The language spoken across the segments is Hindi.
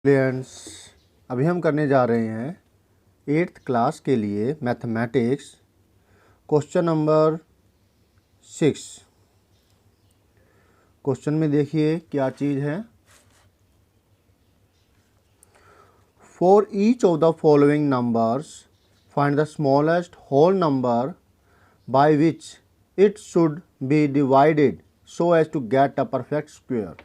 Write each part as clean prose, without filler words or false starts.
स्टूडेंट्स, अभी हम करने जा रहे हैं 8th क्लास के लिए मैथमेटिक्स क्वेश्चन नंबर 6। क्वेश्चन में देखिए क्या चीज़ है। For each of the following numbers find the smallest whole number by which it should be divided so as to get a perfect square.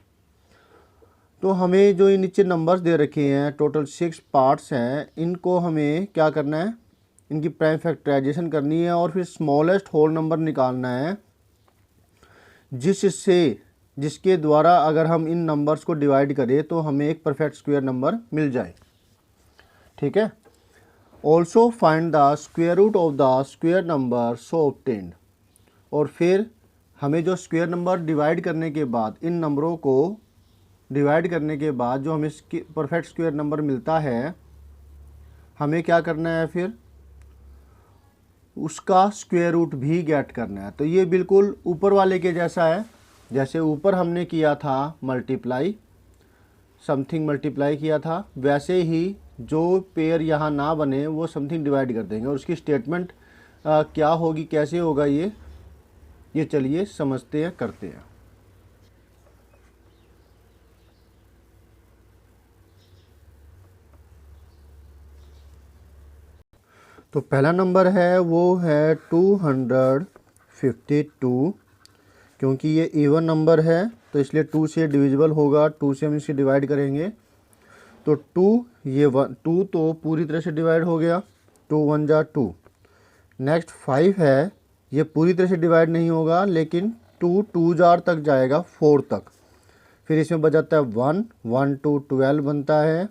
तो हमें जो ये नीचे नंबर्स दे रखे हैं, टोटल 6 पार्ट्स हैं, इनको हमें क्या करना है, इनकी प्राइम फैक्टराइजेशन करनी है और फिर स्मॉलेस्ट होल नंबर निकालना है जिसके द्वारा अगर हम इन नंबर्स को डिवाइड करें तो हमें एक परफेक्ट स्क्वायर नंबर मिल जाए। ठीक है। Also find the square root of the square number so obtained. और फिर हमें जो स्क्वायर नंबर डिवाइड करने के बाद, इन नंबरों को डिवाइड करने के बाद जो हमें परफेक्ट स्क्वायर नंबर मिलता है, हमें क्या करना है, फिर उसका स्क्वायर रूट भी गेट करना है। तो ये बिल्कुल ऊपर वाले के जैसा है। जैसे ऊपर हमने किया था मल्टीप्लाई, समथिंग मल्टीप्लाई किया था, वैसे ही जो पेयर यहाँ ना बने वो समथिंग डिवाइड कर देंगे। और उसकी स्टेटमेंट क्या होगी, कैसे होगा, ये चलिए समझते हैं, करते हैं। तो पहला नंबर है वो है 252, क्योंकि ये इवन नंबर है तो इसलिए 2 से डिविजिबल होगा, 2 से हम इसे डिवाइड करेंगे। तो 2 तो पूरी तरह से डिवाइड हो गया, 2 1 जा 2। नेक्स्ट 5 है, ये पूरी तरह से डिवाइड नहीं होगा लेकिन 2 2 जार तक जाएगा, 4 तक। फिर इसमें बच जाता है 1 1 2 12 बनता है।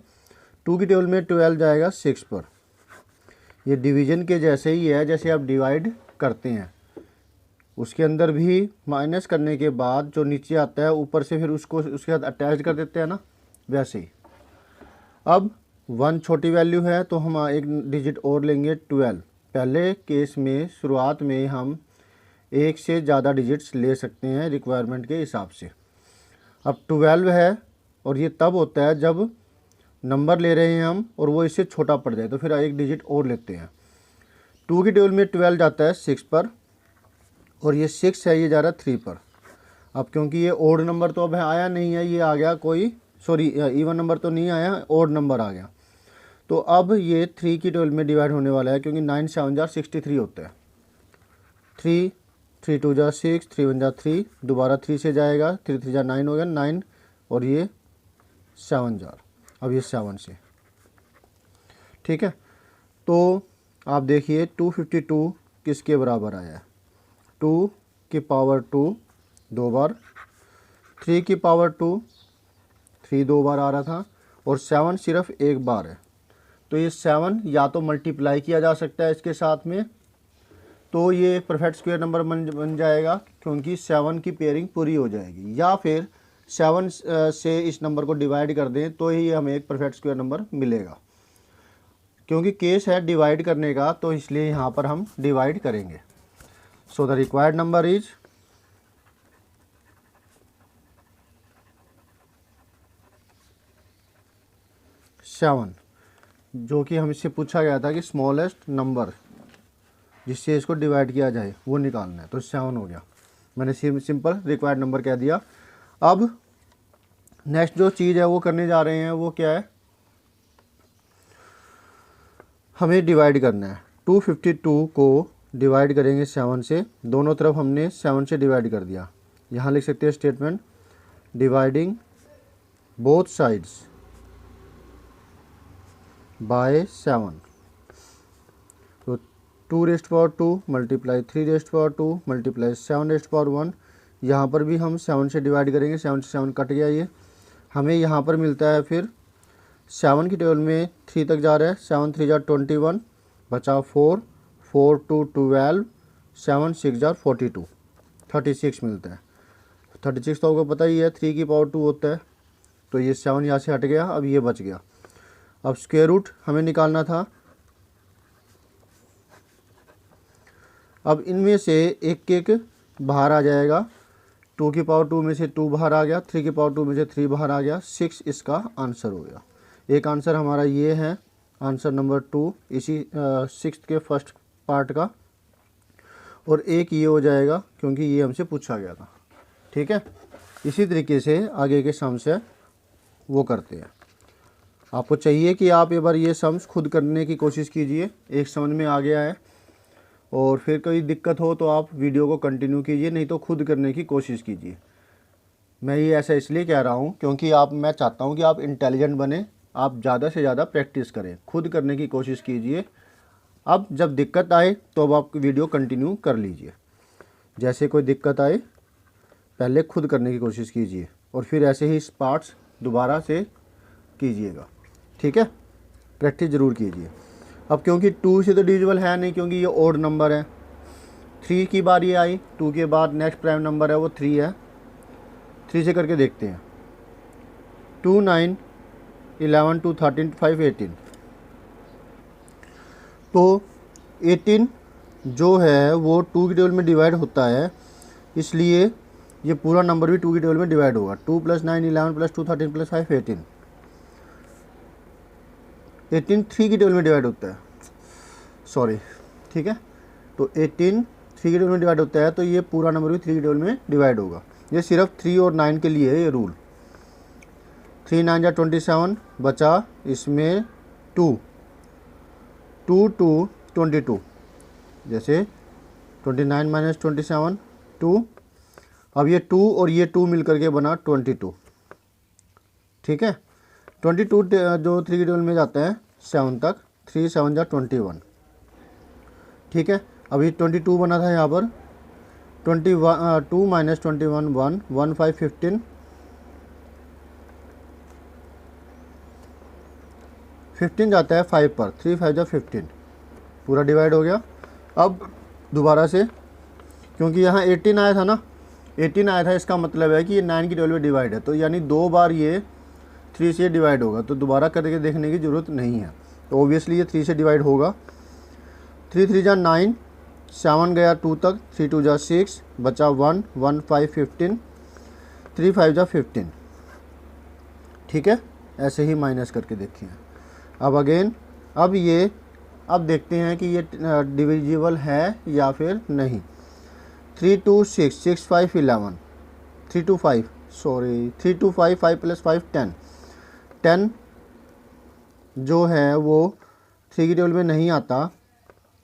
2 की टेबल में 12 जाएगा 6 पर। ये डिवीजन के जैसे ही है, जैसे आप डिवाइड करते हैं उसके अंदर भी माइनस करने के बाद जो नीचे आता है ऊपर से फिर उसको उसके साथ अटैच कर देते हैं ना, वैसे ही। अब 1 छोटी वैल्यू है तो हम एक डिजिट और लेंगे 12। पहले केस में शुरुआत में हम एक से ज़्यादा डिजिट्स ले सकते हैं रिक्वायरमेंट के हिसाब से। अब 12 है और ये तब होता है जब नंबर ले रहे हैं हम और वो इससे छोटा पड़ जाए, तो फिर एक डिजिट और लेते हैं। 2 की टेबल में 12 जाता है 6 पर और ये 6 है, ये जा रहा है 3 पर। अब क्योंकि ये ओड नंबर तो अब आया नहीं है, ये आ गया कोई, सॉरी इवन नंबर तो नहीं आया, ओड नंबर आ गया। तो अब ये 3 की टेबल में डिवाइड होने वाला है, क्योंकि 9 7 जा 63 होता है। 3 3 2 जा 6, 3 1 जा 3, दोबारा 3 से जाएगा, 3 3 जा 9 हो गया, 9 और ये 7 जार, अब ये 7 से। ठीक है। तो आप देखिए 252 किसके बराबर आया है, 2 की पावर 2 दो बार, 3 की पावर 2 3 दो बार आ रहा था, और 7 सिर्फ एक बार है। तो ये 7 या तो मल्टीप्लाई किया जा सकता है इसके साथ में, तो ये परफेक्ट स्क्वायर नंबर बन जाएगा, क्योंकि 7 की पेयरिंग पूरी हो जाएगी। या फिर 7 से इस नंबर को डिवाइड कर दें तो ही हमें एक परफेक्ट स्क्वायर नंबर मिलेगा। क्योंकि केस है डिवाइड करने का, तो इसलिए यहाँ पर हम डिवाइड करेंगे। सो द रिक्वायर्ड नंबर इज 7, जो कि हमसे पूछा गया था कि स्मॉलेस्ट नंबर जिससे इसको डिवाइड किया जाए वो निकालना है, तो 7 हो गया। मैंने सिंपल रिक्वायर्ड नंबर कह दिया। अब नेक्स्ट जो चीज़ है वो करने जा रहे हैं, वो क्या है, हमें डिवाइड करना है। 252 को डिवाइड करेंगे 7 से, दोनों तरफ हमने 7 से डिवाइड कर दिया। यहाँ लिख सकते हैं statement, dividing both sides by 7। तो 2 raised power 2 multiply 3 rest power 2 multiply 7 rest power 1। यहाँ पर भी हम 7 से डिवाइड करेंगे, 7 से 7 कट गया, ये हमें यहाँ पर मिलता है। फिर 7 की टेबल में 3 तक जा रहा है, 7 3 जा 21, बचा 4 4 2 12, 7 6 जा 42, 36 मिलता है। 36 तो आपको पता ही है 3 की पावर 2 होता है, तो ये 7 यहाँ से हट गया, अब ये बच गया। अब स्क्वायर रूट हमें निकालना था। अब इनमें से एक एक बाहर आ जाएगा, 2 की पावर 2 में से 2 बाहर आ गया, 3 की पावर 2 में से 3 बाहर आ गया, 6 इसका आंसर हो गया। एक आंसर हमारा ये है, आंसर नंबर 2 इसी 6th के फर्स्ट पार्ट का, और एक ये हो जाएगा क्योंकि ये हमसे पूछा गया था। ठीक है, इसी तरीके से आगे के सम्स है वो करते हैं। आपको चाहिए कि आप एक बार ये सम्स खुद करने की कोशिश कीजिए, एक समझ में आ गया है, और फिर कोई दिक्कत हो तो आप वीडियो को कंटिन्यू कीजिए, नहीं तो खुद करने की कोशिश कीजिए। मैं ये ऐसा इसलिए कह रहा हूँ क्योंकि मैं चाहता हूँ कि आप इंटेलिजेंट बने, आप ज़्यादा से ज़्यादा प्रैक्टिस करें, खुद करने की कोशिश कीजिए। अब जब दिक्कत आए तो अब आप वीडियो कंटिन्यू कर लीजिए। जैसे कोई दिक्कत आए पहले खुद करने की कोशिश कीजिए, और फिर ऐसे ही पार्ट्स दोबारा से कीजिएगा। ठीक है, प्रैक्टिस ज़रूर कीजिए। अब क्योंकि 2 से तो डिविजिबल है नहीं, क्योंकि ये ओड नंबर है। 3 की बार ये आई, 2 के बाद नेक्स्ट प्राइम नंबर है वो 3 है। 3 से करके देखते हैं। 2 9 11 2 13 5 18। तो 18 जो है वो 2 की टेबल में डिवाइड होता है, इसलिए ये पूरा नंबर भी 2 की टेबल में डिवाइड होगा। 2 + 9 11 + 2 13 + 5 18। 18 3 की टेबल में डिवाइड होता है, सॉरी। ठीक है, तो 18 3 की टेबल में डिवाइड होता है, तो ये पूरा नंबर भी 3 की टेबल में डिवाइड होगा। ये सिर्फ 3 और 9 के लिए है ये रूल। 3 9 जा 27, बचा इसमें 2 2 2 22। जैसे 29 - 27 2। अब ये 2 और ये 2 मिल करके बना 22। ठीक है, 22 जो 3 की टेबल में जाता है 7 तक, 3 7 जा 21। ठीक है, अभी 22 बना था यहाँ पर। 2 - 21 1 1 5 15 15 जाता है 5 पर, 3 5 जा 15, पूरा डिवाइड हो गया। अब दोबारा से, क्योंकि यहाँ 18 आया था ना, 18 आया था, इसका मतलब है कि ये 9 की टेबल में डिवाइड है, तो यानी 2 बार ये 3 से डिवाइड होगा, तो दोबारा करके देखने की ज़रूरत नहीं है। तो ऑब्वियसली ये 3 से डिवाइड होगा। 3 3 जा 9, 7 गया 2 तक, 3 2 जा 6, बचा 1 1 5 15, 3 5 जा 15। ठीक है, ऐसे ही माइनस करके देखिए। अब अगेन, अब देखते हैं कि ये डिविजिबल है या फिर नहीं। 3 2 6 6 5 11, 3 2 5 सॉरी 3 2 5 5 + 5 10। 10 जो है वो 3 की टेबल में नहीं आता,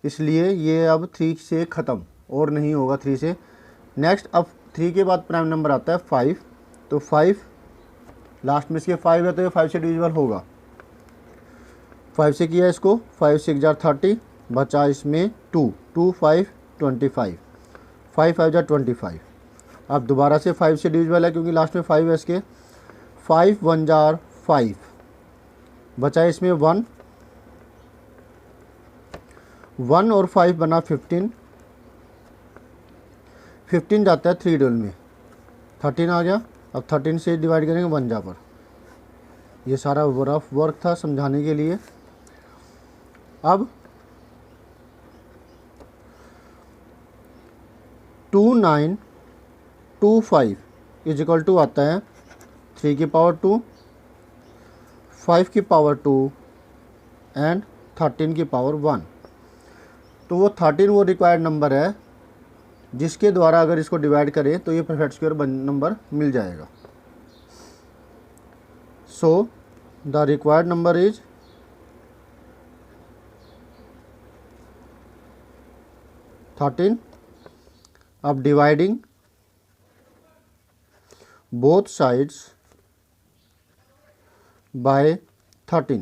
इसलिए ये अब 3 से ख़त्म और नहीं होगा 3 से। नेक्स्ट, अब 3 के बाद प्राइम नंबर आता है 5, तो 5 लास्ट में इसके 5 है, तो ये 5 से डिविजिबल होगा। 5 से किया इसको, 5 6 जा 30, बचा इसमें 2 2 5 25, 5 5 जा 25। अब दोबारा से 5 से डिविजिबल है क्योंकि लास्ट में 5 है इसके। 5 1 जा 5, बचा इसमें 1 1 और 5 बना 15। 15 जाता है 3 टेबल में, 13 आ गया। अब 13 से डिवाइड करेंगे 1 जा पर। ये सारा रफ वर्क था समझाने के लिए। अब 2 9 2 5 इज इक्वल टू आता है 3 की पावर 2, 5 की पावर 2 एंड 13 की पावर 1। तो वो 13 वो रिक्वायर्ड नंबर है जिसके द्वारा अगर इसको डिवाइड करें तो ये परफेक्ट स्क्वायर नंबर मिल जाएगा। सो द रिक्वायर्ड नंबर इज 13। अब डिवाइडिंग बोथ साइड्स बाय 13।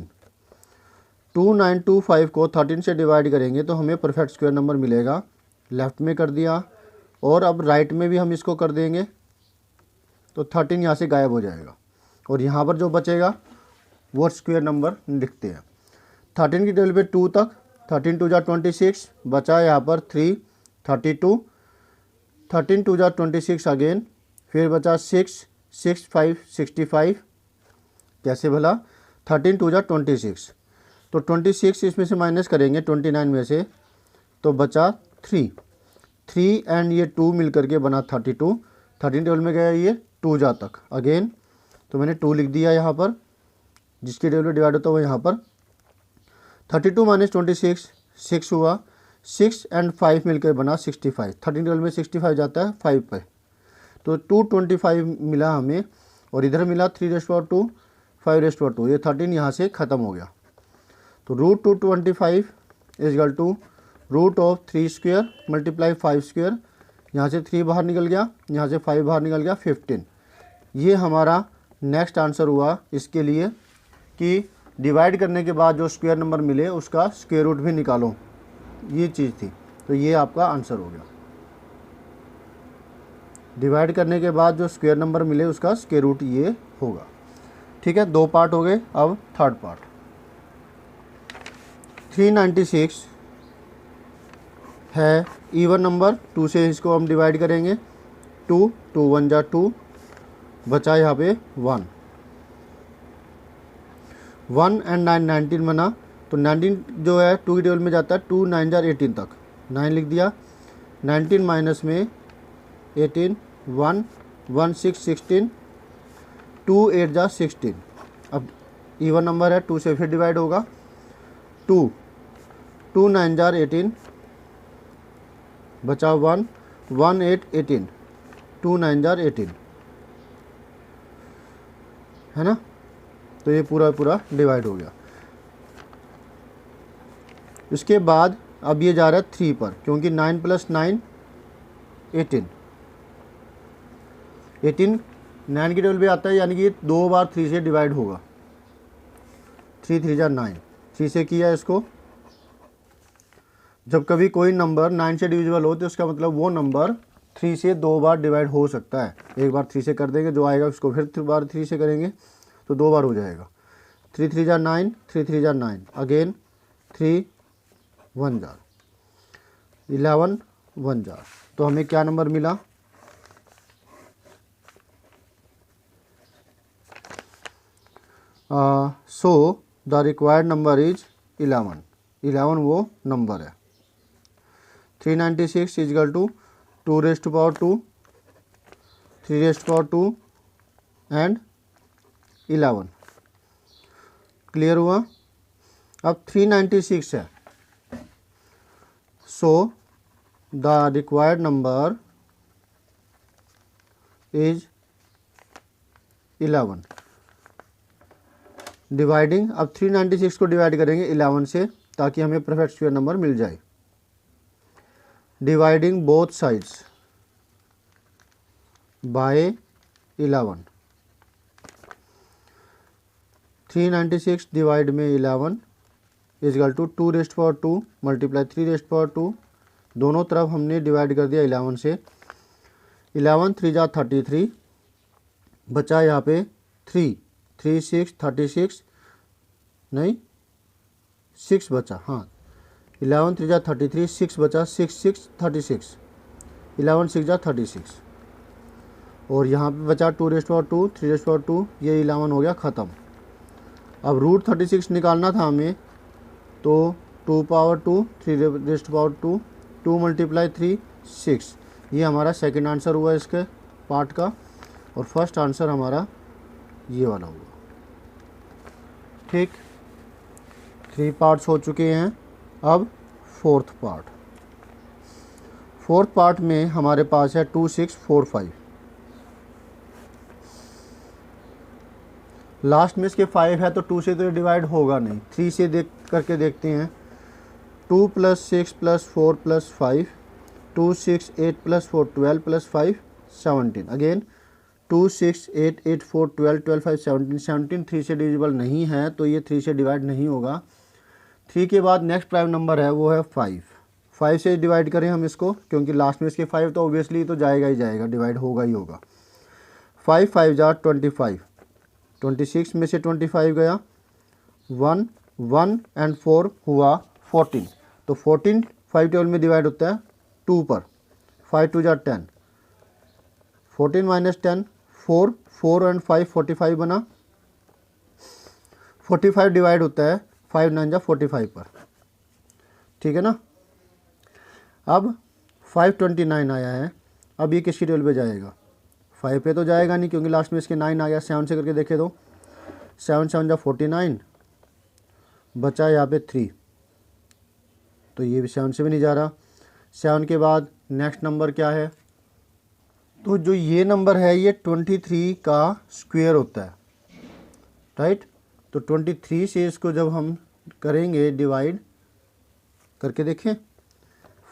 2925 को 13 से डिवाइड करेंगे तो हमें परफेक्ट स्क्वायर नंबर मिलेगा। लेफ्ट में कर दिया, और अब राइट में भी हम इसको कर देंगे तो 13 यहाँ से गायब हो जाएगा, और यहाँ पर जो बचेगा वो स्क्वायर नंबर लिखते हैं। 13 की टेबल पे 2 तक, 13 2 जा 26, बचा यहाँ पर 3 32, 13 2 जा 26 अगेन, फिर बचा 6 6 5 65। कैसे भला? 13 2 जा 26, तो 26 इसमें से माइनस करेंगे 29 में से, तो बचा 3 एंड ये 2 मिल करके बना 32। 13 टेबल में गया ये 2 जा तक अगेन, तो मैंने 2 लिख दिया यहाँ पर। जिसकी टेबल में डिवाइड होता है वो यहाँ पर 32 माइनस 26 6 हुआ, 6 एंड 5 मिलकर बना 65। 13 टेबल में 65 जाता है 5 पे, तो 225 मिला हमें, और इधर मिला 3^2 5^2, ये 13 यहाँ से ख़त्म हो गया। तो √225 इजकल टू √3² मल्टीप्लाई 5², यहाँ से 3 बाहर निकल गया, यहाँ से 5 बाहर निकल गया, 15। ये हमारा नेक्स्ट आंसर हुआ इसके लिए कि डिवाइड करने के बाद जो स्क्वायर नंबर मिले उसका स्क्वायर रूट भी निकालो, ये चीज़ थी। तो ये आपका आंसर हो गया, डिवाइड करने के बाद जो स्क्वायर नंबर मिले उसका स्क्वायर रूट ये होगा। ठीक है, 2 पार्ट हो गए। अब थर्ड पार्ट 396 है इवन नंबर, 2 से इसको हम डिवाइड करेंगे, 2 2 1 जा 2, बचा यहाँ पे 1 एंड 9 19 बना। तो 19 जो है 2 की टेबल में जाता है, 2 9 जा 18 तक, 9 लिख दिया, 19 माइनस में 18 1 1 6 16, 2 8 जा 16। अब इवन नंबर है, 2 से फिर डिवाइड होगा, 2 2 9 जार 18, बचा 1 1 8 18, 2 9 जार 18 है ना। तो ये पूरा डिवाइड हो गया। इसके बाद अब ये जा रहा है 3 पर, क्योंकि 9 + 9 18 9 की टेबल पे आता है, यानी कि 2 बार 3 से डिवाइड होगा। 3 3 जा 9, 3 से किया इसको। जब कभी कोई नंबर 9 से डिविजिबल हो तो उसका मतलब वो नंबर 3 से 2 बार डिवाइड हो सकता है। एक बार 3 से कर देंगे, जो आएगा उसको फिर बार 3 से करेंगे तो 2 बार हो जाएगा। 3 3 जा 9, 3 3 जा 9, अगेन 3 1 जार 11 1 जार। तो हमें क्या नंबर मिला, सो द रिक्वायर्ड नंबर इज 11। 11 वो नंबर है। 396 इजकल टू 2^2 3^2 एंड 11। क्लियर हुआ। अब 396 है, सो the required number is 11। Dividing, अब 396 को डिवाइड करेंगे 11 से, ताकि हमें परफेक्ट स्क्वायर नंबर मिल जाए। Dividing both sides by 11। 396 divide में 11 इजकल टू 2^2 मल्टीप्लाई 3^2। दोनों तरफ हमने डिवाइड कर दिया 11 से। 11 3 जा 33, बचा यहाँ पे 3 3 6 36, नहीं 6 बचा, हाँ 11 3 जा 33, 6 बचा, 6 6 36, 11 6 जा 36, और यहाँ पे बचा 2^2 3^2, ये 11 हो गया ख़त्म। अब √36 निकालना था हमें, तो 2 पावर 2 3^2, 2 मल्टीप्लाई 3 6, ये हमारा सेकंड आंसर हुआ इसके पार्ट का, और फर्स्ट आंसर हमारा ये वाला हुआ। ठीक, 3 पार्ट्स हो चुके हैं। अब फोर्थ पार्ट में हमारे पास है 2 6 4 5। लास्ट में इसके 5 है, तो 2 से तो डिवाइड होगा नहीं, 3 से करके देखते हैं। 2 + 6 + 4 + 5, 2 6 8 + 4 12 + 5 17, अगेन 2 6 8 8 4 12 12 5 17, 17 3 से डिविजिबल नहीं है, तो ये 3 से डिवाइड नहीं होगा। 3 के बाद नेक्स्ट प्राइम नंबर है वो है 5। 5 से डिवाइड करें हम इसको, क्योंकि लास्ट में इसके 5, तो ऑब्वियसली तो जाएगा ही जाएगा, डिवाइड होगा ही होगा। 5 5 जा 25, 26 में से 25 गया, 1 1 एंड 4 हुआ 14। तो 14 5 टेबल में डिवाइड होता है 2 पर, 5 2 जा 10, 14 माइनस 10 4, 4 एंड 5 45 बना। 45 डिवाइड होता है 5 9 जा 45 पर, ठीक है ना। अब 529 आया है, अब ये किसकी टेबल पे जाएगा, 5 पे तो जाएगा नहीं, क्योंकि लास्ट में इसके 9 आ गया। 7 से करके देखे तो 7 7 जा 49, बचा यहाँ पे 3, तो ये भी 7 से भी नहीं जा रहा। 7 के बाद नेक्स्ट नंबर क्या है, तो जो ये नंबर है ये 23 का स्क्वायर होता है, राइट। तो 23 से इसको जब हम करेंगे डिवाइड करके देखें,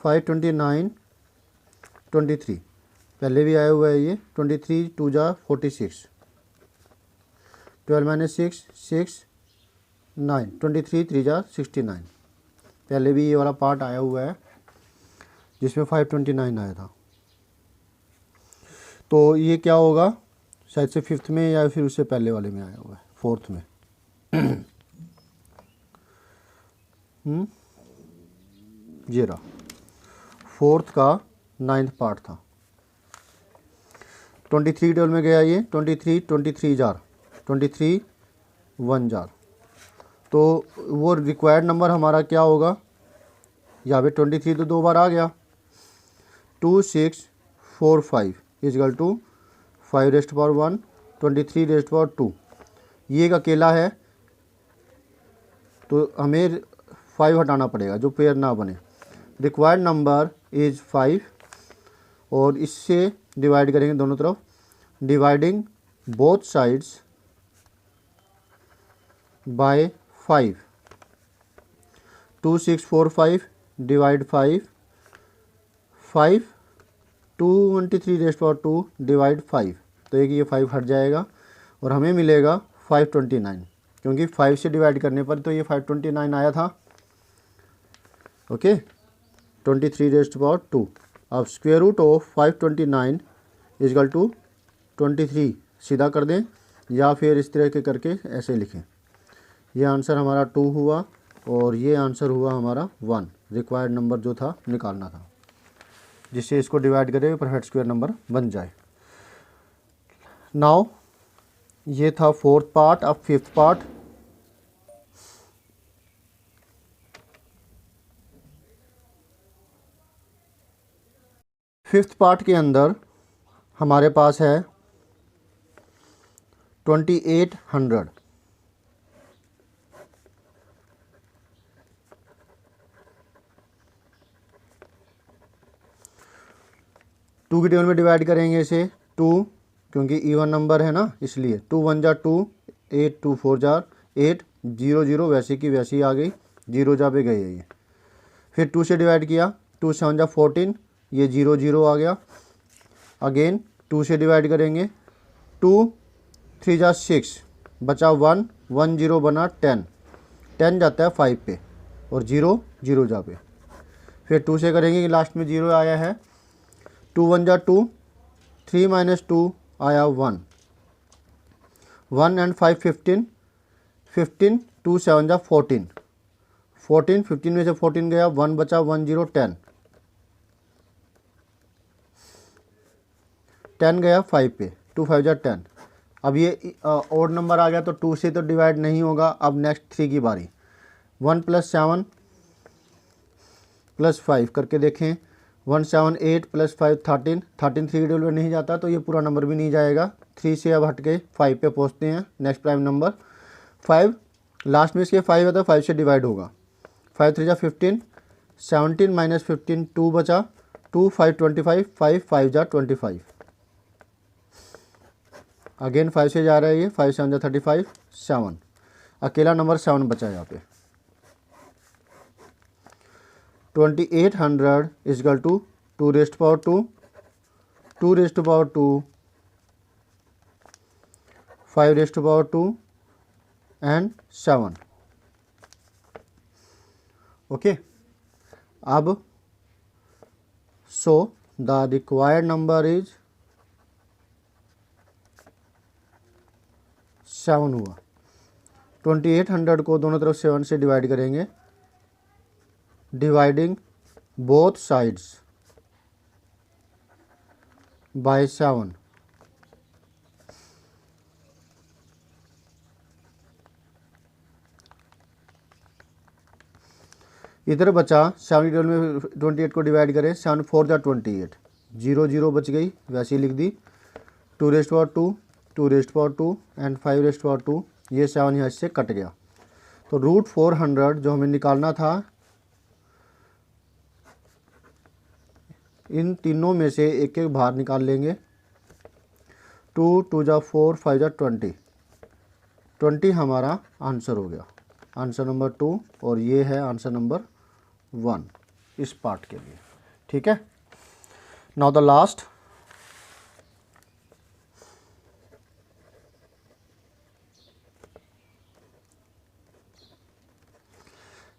5 29 23, पहले भी आया हुआ है ये। 23 2 जा 46, 12 माइनस 6 6 9, 23 3 जा 69, पहले भी ये वाला पार्ट आया हुआ है जिसमें 529 आया था। तो ये क्या होगा, शायद से 5th में या फिर उससे पहले वाले में आया हुआ है, 4th में। ये रहा 4th का 9th पार्ट था। 23 टेबल में गया ये, 23 23 जार 23 1 जार, तो वो रिक्वायर्ड नंबर हमारा क्या होगा, यहाँ पे 23 तो 2 बार आ गया। 2 6 4 5 equal to 5 raised power 1 23 raised power 2, ये एक अकेला है तो हमें 5 हटाना पड़ेगा जो पेयर ना बने। रिक्वायर्ड नंबर इज 5 और इससे डिवाइड करेंगे दोनों तरफ, dividing both sides by 5। 2 6 4 5 divide 5, 5 23 raised power 2 divide 5, तो एक ये 5 हट जाएगा और हमें मिलेगा 529, क्योंकि 5 से डिवाइड करने पर तो ये 529 आया था। Okay, 23 raised power 2। अब square root of 529 equal to 23 सीधा कर दें या फिर इस तरह के करके ऐसे लिखें। ये आंसर हमारा 2 हुआ और ये आंसर हुआ हमारा 1, रिक्वायर्ड नंबर जो था निकालना था, जिससे इसको डिवाइड करें परफेक्ट स्क्वायर नंबर बन जाए। नाउ ये था 4th पार्ट। अब 5th पार्ट, के अंदर हमारे पास है 2800। टू की टेबल में डिवाइड करेंगे इसे 2, क्योंकि इवन नंबर है ना इसलिए। 2 1 जा 2, 8 2 4 जा 8, 0 0 वैसे की वैसी आ गई, 0 जा पे गई है ये। फिर 2 से डिवाइड किया, 2 7 जा 14, ये 0 0 आ गया। अगेन 2 से डिवाइड करेंगे, 2 3 जा 6, बचा 1 1 0 बना 10, 10 जाता है 5 पे और 0 0 जा पे। फिर 2 से करेंगे कि लास्ट में 0 आया है। 2 1 जा 2, 3 माइनस 2 आया 1, 1 एंड 5 15, 15 2 7 जा 14, 14 15 में से 14 गया, 1 बचा 1 0 10, 10 गया 5 पे, 2 5 जा 10। अब ये ओड नंबर आ गया तो 2 से तो डिवाइड नहीं होगा। अब नेक्स्ट 3 की बारी, 1 + 7 + 5 करके देखें। 1 7 8 + 5 13, 13 3 टेबल में नहीं जाता तो ये पूरा नंबर भी नहीं जाएगा। 3 से अब हट के 5 पे पहुँचते हैं, नेक्स्ट प्राइम नंबर 5, लास्ट में इसके 5 है तो 5 से डिवाइड होगा। 5 3 जा 15, 17 माइनस 15 2 बचा, 2 5 25, 5 5 जा 25। अगेन 5 से जा रहा है ये, 5 7 जा 35, 7, अकेला नंबर 7 बचा यहाँ पे। 2800 is equal to 2 raised power 2, 2 raised power 2, 5 raised power 2 and 7। Okay, अब so the required number is 7 हुआ। 2800 को दोनों तरफ 7 से डिवाइड करेंगे, डिवाइडिंग बोथ साइड्स बाय 7। इधर बचा 7 टेबल में 28 को डिवाइड करें, 7 4 जा 28, 0 0 बच गई वैसे ही लिख दी। 2 raised power 2, 2 raised power 2 and 5 raised power 2 ये 7 यहाँ इससे कट गया। तो रूट 400 जो हमें निकालना था, इन तीनों में से एक एक बाहर निकाल लेंगे। 2 2 जा 4 5 जा 20, 20 हमारा आंसर हो गया, आंसर नंबर 2। और ये है आंसर नंबर 1 इस पार्ट के लिए। ठीक है, now the last.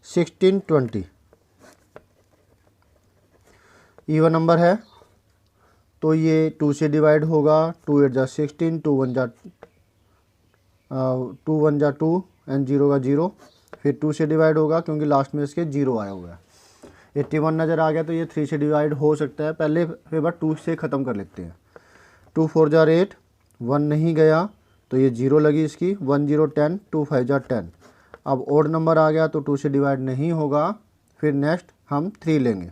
Sixteen 20 even number है, तो ये 2 से डिवाइड होगा। 2 8 जा 16, 2 1 जा 2 एंड 0 का 0। फिर 2 से डिवाइड होगा क्योंकि लास्ट में इसके 0 आया हुआ है। 81 नज़र आ गया, तो ये 3 से डिवाइड हो सकता है। पहले फिर बार 2 से ख़त्म कर लेते हैं। 2 4 जा 8, 1 नहीं गया तो ये 0 लगी इसकी। 1 0 10, 2 5 जा 10। अब ओड नंबर आ गया तो 2 से डिवाइड नहीं होगा। फिर नेक्स्ट हम 3 लेंगे।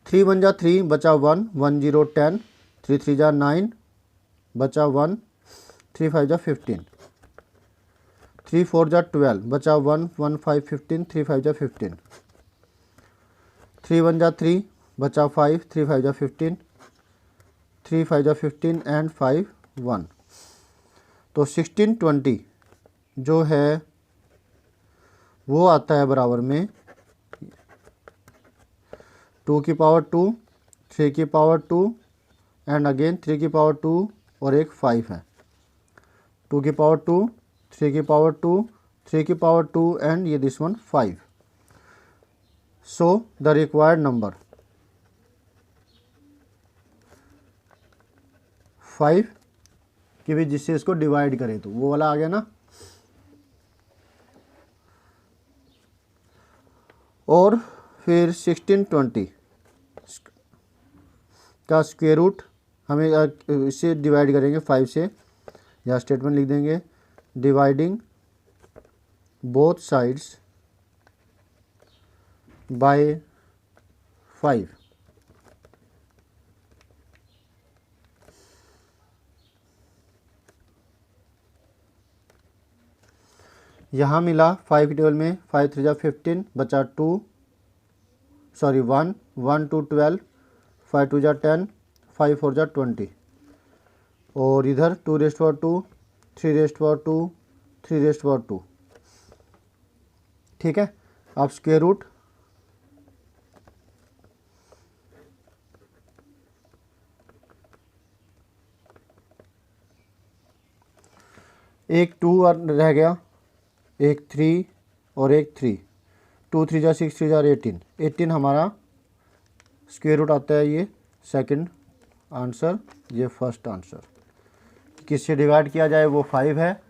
3 1 जा 3, बचा 1, 1 0 10, 3 3 जा 9, बचा 1, 3 5 जा 15, 3 4 जा 12, बचा 1, 1 5 15, 3 5 जा 15, 3 1 जा 3, बचा 5, 3 5 जा 15, 3 5 जा 15 एंड 5 1। तो 16 20 जो है वो आता है बराबर में 2 की पावर 2, 3 की पावर 2 एंड अगेन 3 की पावर 2 और एक 5 है। 2 की पावर 2, 3 की पावर 2, 3 की पावर 2 एंड ये this one 5। So the required number 5 कि भी जिससे इसको डिवाइड करें, तो वो वाला आ गया ना। और फिर 16 20 का स्क्वायर रूट हमें इससे डिवाइड करेंगे 5 से, या स्टेटमेंट लिख देंगे डिवाइडिंग बोथ साइड्स बाय 5। यहाँ मिला 5 टेबल में 5 3 जा 15, बचा 2 सॉरी 1 1 2 12, 5 2 जा 10, 5 4 जा 20। और इधर 2 raised power 2, 3 rest power 2, 3 rest power 2। ठीक है, अब स्क्वायर रूट एक 2 रह गया, एक 3 और एक 3। 2 3 जा 6, 3 जा 18, 18 हमारा स्क्वायर रूट आता है। ये सेकंड आंसर, ये फर्स्ट आंसर। किससे डिवाइड किया जाए वो 5 है।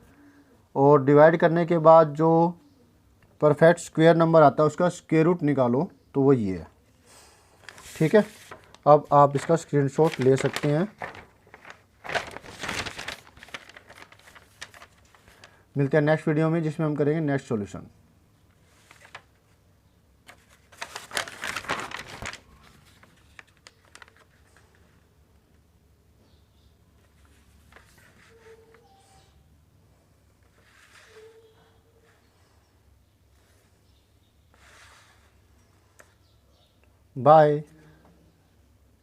और डिवाइड करने के बाद जो परफेक्ट स्क्वायर नंबर आता है उसका स्क्वायर रूट निकालो, तो वो ये है। ठीक है, अब आप इसका स्क्रीनशॉट ले सकते हैं। मिलते हैं नेक्स्ट वीडियो में जिसमें हम करेंगे नेक्स्ट सॉल्यूशन। बाय।